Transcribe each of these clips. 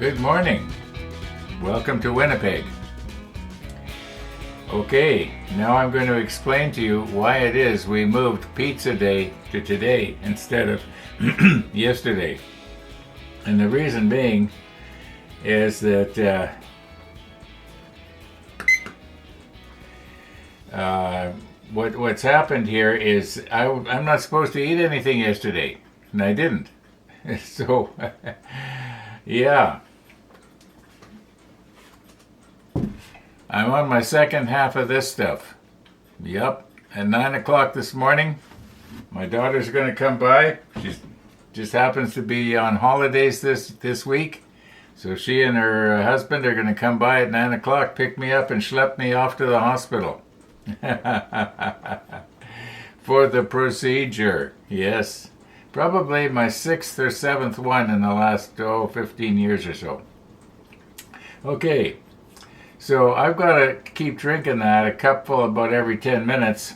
Good morning. Welcome to Winnipeg. Okay, now I'm going to explain to you why it is we moved Pizza Day to today instead of yesterday. And the reason being is that what's happened here is I'm not supposed to eat anything yesterday, and I didn't. So, yeah. I'm on my second half of this stuff. Yep. At 9 o'clock this morning, my daughter's going to come by. She just happens to be on holidays this week. So she and her husband are going to come by at 9 o'clock, pick me up, and schlep me off to the hospital. For the procedure. Yes. Probably my 6th or 7th one in the last 15 years or so. Okay. So I've got to keep drinking that, a cupful about every 10 minutes,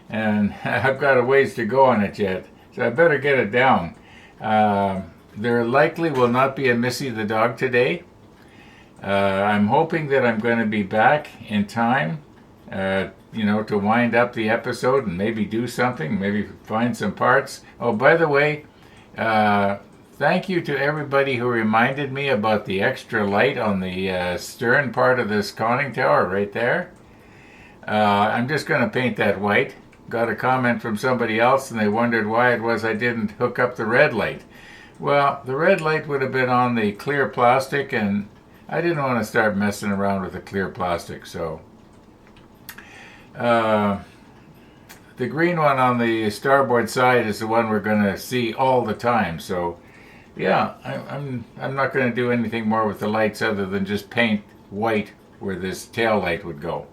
and I've got a ways to go on it yet, so I better get it down. There likely will not be a Missy the dog today. I'm hoping that I'm going to be back in time, to wind up the episode and maybe do something, maybe find some parts. Oh, by the way, thank you to everybody who reminded me about the extra light on the stern part of this conning tower right there. I'm just going to paint that white. Got a comment from somebody else and they wondered why it was I didn't hook up the red light. Well, the red light would have been on the clear plastic and I didn't want to start messing around with the clear plastic, so the green one on the starboard side is the one we're going to see all the time, so yeah, I'm not going to do anything more with the lights other than just paint white where this tail light would go,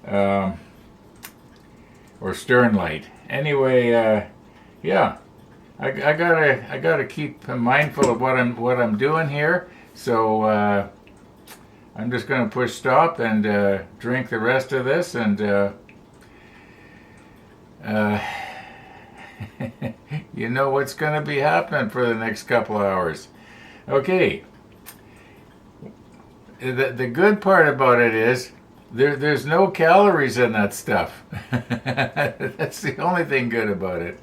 or stern light. Anyway, yeah, I gotta keep mindful of what I'm doing here. So I'm just going to push stop and drink the rest of this and. You know what's going to be happening for the next couple of hours. Okay. The good part about it is there's no calories in that stuff. That's the only thing good about it.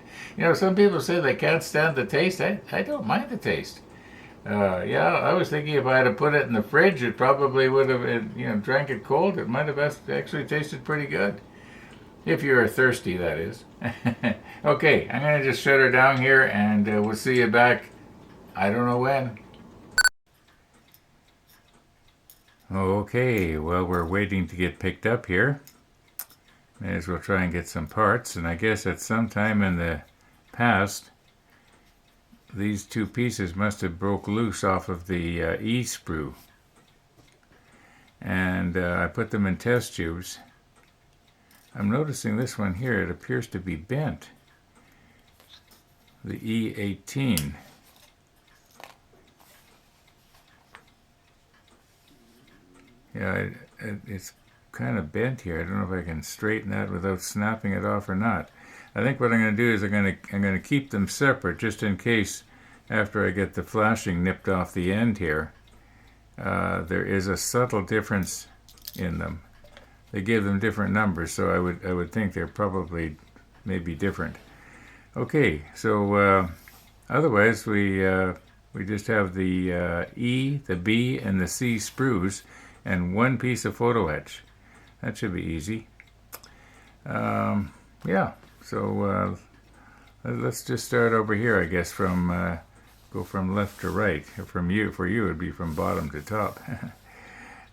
Some people say they can't stand the taste. I don't mind the taste. Yeah, I was thinking if I had to put it in the fridge, it probably would have, drank it cold. It might have actually tasted pretty good. If you're thirsty, that is. Okay, I'm going to just shut her down here and we'll see you back, I don't know when. Okay, well, we're waiting to get picked up here. May as well try and get some parts, and I guess at some time in the past, these two pieces must have broke loose off of the E-sprue. And I put them in test tubes. I'm noticing this one here, it appears to be bent. The E18. Yeah, it's kind of bent here. I don't know if I can straighten that without snapping it off or not. I think what I'm going to do is I'm going to keep them separate just in case after I get the flashing nipped off the end here. There is a subtle difference in them. They give them different numbers, so I would think they're probably maybe different. Okay, so otherwise we just have the E, the B, and the C sprues, and one piece of photo etch. That should be easy. Yeah, so let's just start over here. I guess go from left to right. For you it'd be from bottom to top.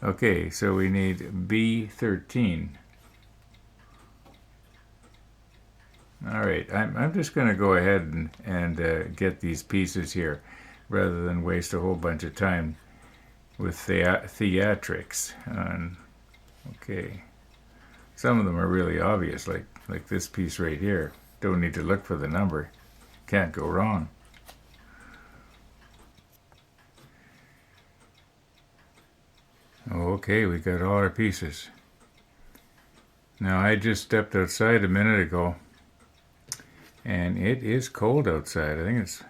Okay, so we need B13. All right, I'm just going to go ahead and get these pieces here rather than waste a whole bunch of time with theatrics. Okay, some of them are really obvious, like this piece right here. Don't need to look for the number. Can't go wrong. Okay, we got all our pieces. Now, I just stepped outside a minute ago, and it is cold outside. I think it's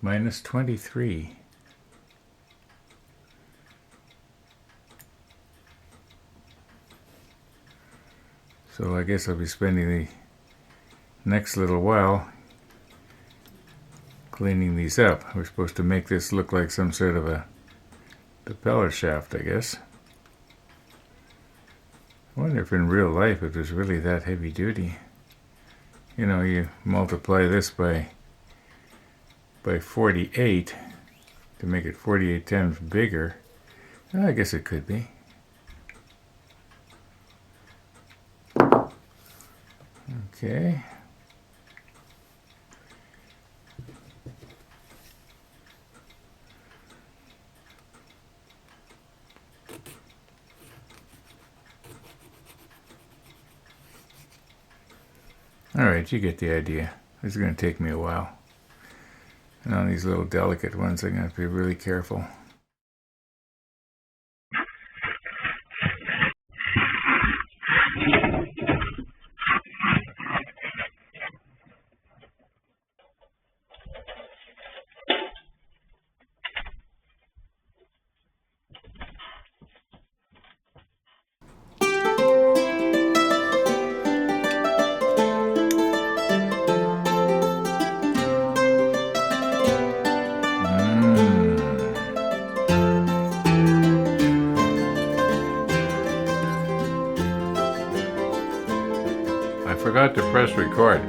minus 23. So I guess I'll be spending the next little while cleaning these up. We're supposed to make this look like some sort of a propeller shaft, I guess. I wonder if in real life it was really that heavy duty. You know, you multiply this by 48 to make it 48 times bigger. Well, I guess it could be. Okay. All right, you get the idea. This is going to take me a while. And on these little delicate ones, I'm going to have to be really careful. I forgot to press record.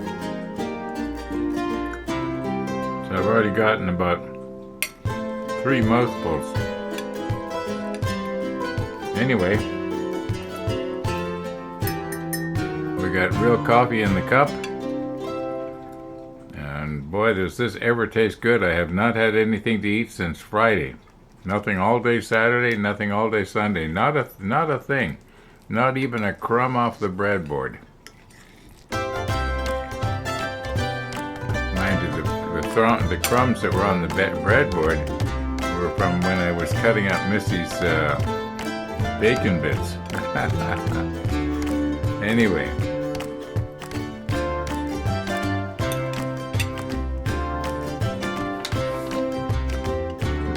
So I've already gotten about 3 mouthfuls. Anyway, we got real coffee in the cup. And boy, does this ever taste good. I have not had anything to eat since Friday. Nothing all day Saturday, nothing all day Sunday. Not a thing. Not even a crumb off the breadboard. Mind you, the crumbs that were on the breadboard were from when I was cutting up Missy's bacon bits. Anyway.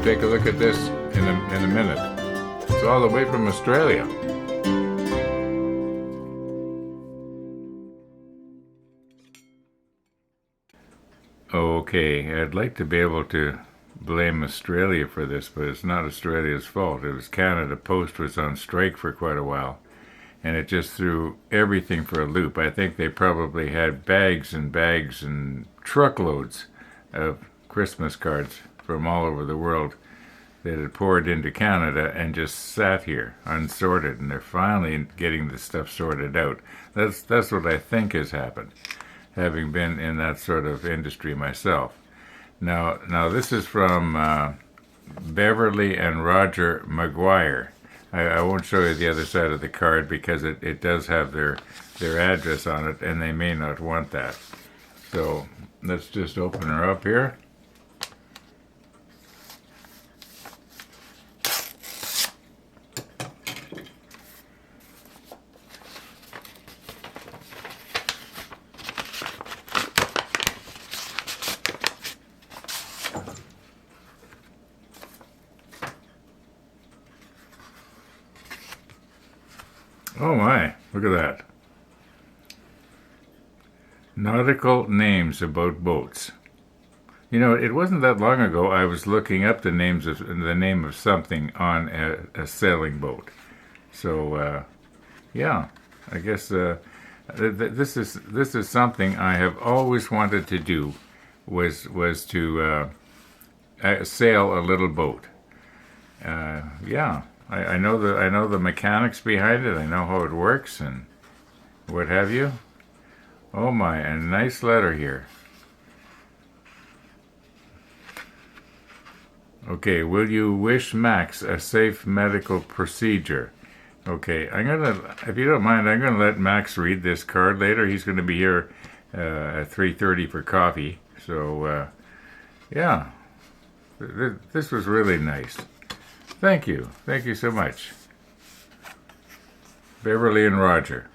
Take a look at this in a minute. It's all the way from Australia. Okay, I'd like to be able to blame Australia for this, but it's not Australia's fault. It was Canada Post was on strike for quite a while, and it just threw everything for a loop. I think they probably had bags and bags and truckloads of Christmas cards from all over the world that had poured into Canada and just sat here unsorted, and they're finally getting the stuff sorted out. That's what I think has happened, having been in that sort of industry myself. Now this is from Beverly and Roger McGuire. I won't show you the other side of the card because it does have their address on it, and they may not want that. So let's just open her up here. Oh my, look at that. Nautical names about boats. You know, it wasn't that long ago I was looking up the name of something on a sailing boat. So, yeah, I guess this is something I have always wanted to do, was to sail a little boat. Yeah. I know the mechanics behind it. I know how it works and what have you. Oh my, a nice letter here. Okay, will you wish Max a safe medical procedure? Okay, if you don't mind, I'm gonna let Max read this card later. He's gonna be here at 3:30 for coffee. So, yeah, this was really nice. Thank you so much, Beverly and Roger.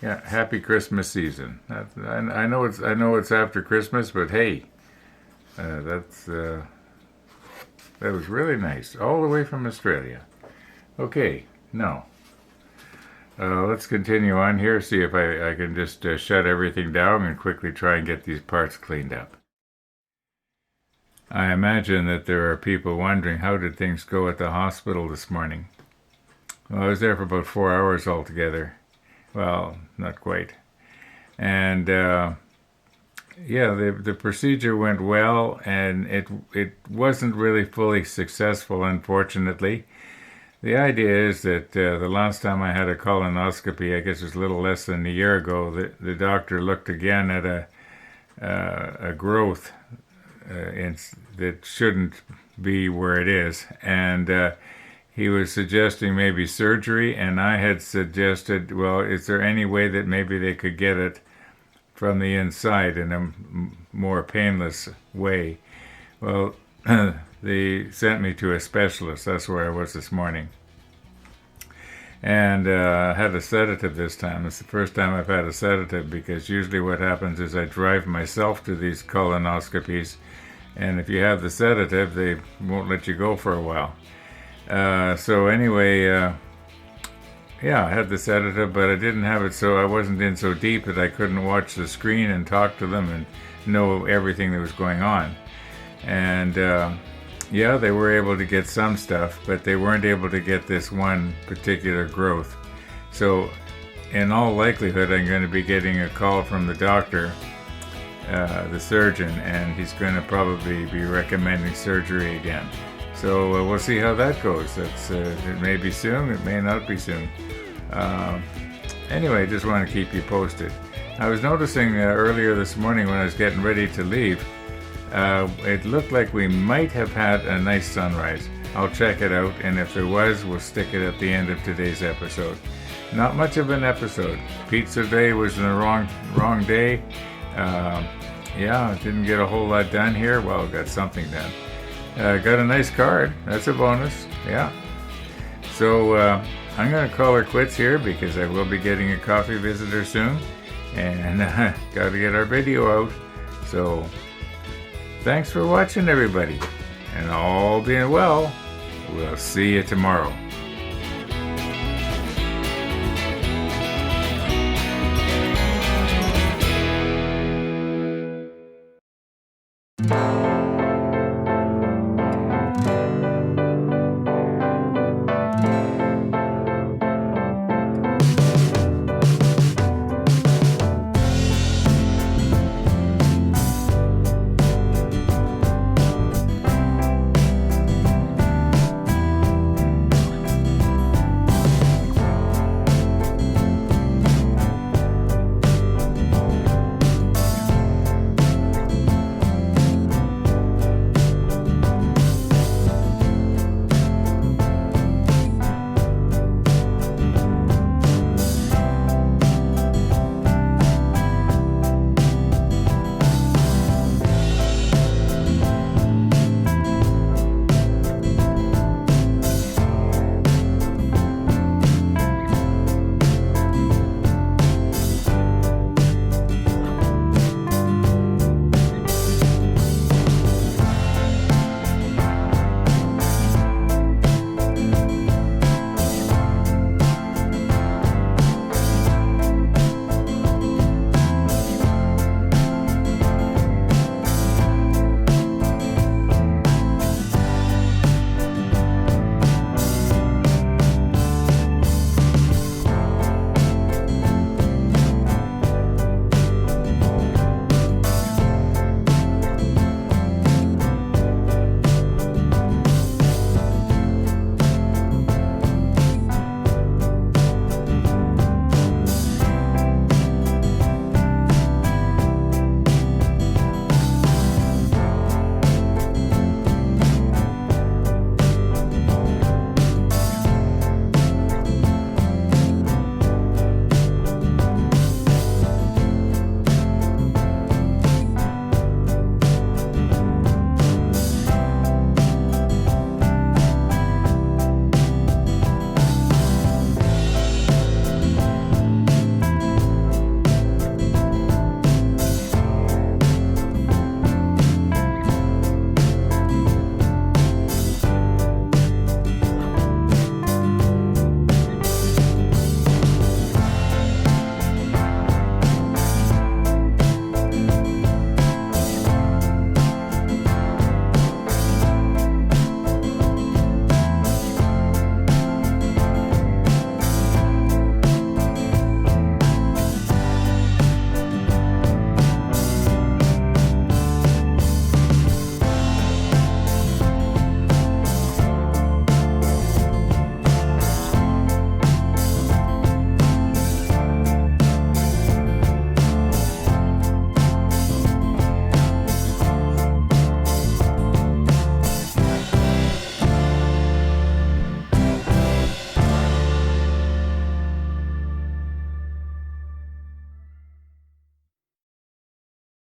Yeah, happy Christmas season. I know it's after Christmas, but hey, that was really nice, all the way from Australia. Okay, now let's continue on here, see if I can just shut everything down and quickly try and get these parts cleaned up. I imagine that there are people wondering, how did things go at the hospital this morning? Well, I was there for about 4 hours altogether. Well, not quite. And yeah, the procedure went well, and it wasn't really fully successful, unfortunately. The idea is that the last time I had a colonoscopy, I guess it was a little less than a year ago, the doctor looked again at a growth that shouldn't be where it is, and he was suggesting maybe surgery, and I had suggested, well, is there any way that maybe they could get it from the inside in a more painless way? Well, they sent me to a specialist. That's where I was this morning. And I had a sedative this time. It's the first time I've had a sedative, because usually what happens is I drive myself to these colonoscopies, and if you have the sedative, they won't let you go for a while. So anyway, yeah, I had the sedative, but I didn't have it, so I wasn't in so deep that I couldn't watch the screen and talk to them and know everything that was going on. And yeah, they were able to get some stuff, but they weren't able to get this one particular growth. So in all likelihood, I'm going to be getting a call from the doctor, the surgeon, and he's going to probably be recommending surgery again. So we'll see how that goes. It may be soon, it may not be soon. Anyway, just want to keep you posted. I was noticing earlier this morning when I was getting ready to leave, it looked like we might have had a nice sunrise. I'll check it out, and if there was, we'll stick it at the end of today's episode. Not much of an episode. Pizza day was the wrong day. Yeah, didn't get a whole lot done here. Well, got something done. Got a nice card. That's a bonus. Yeah. So I'm going to call her quits here, because I will be getting a coffee visitor soon. And got to get our video out. So thanks for watching, everybody. And all being well, we'll see you tomorrow.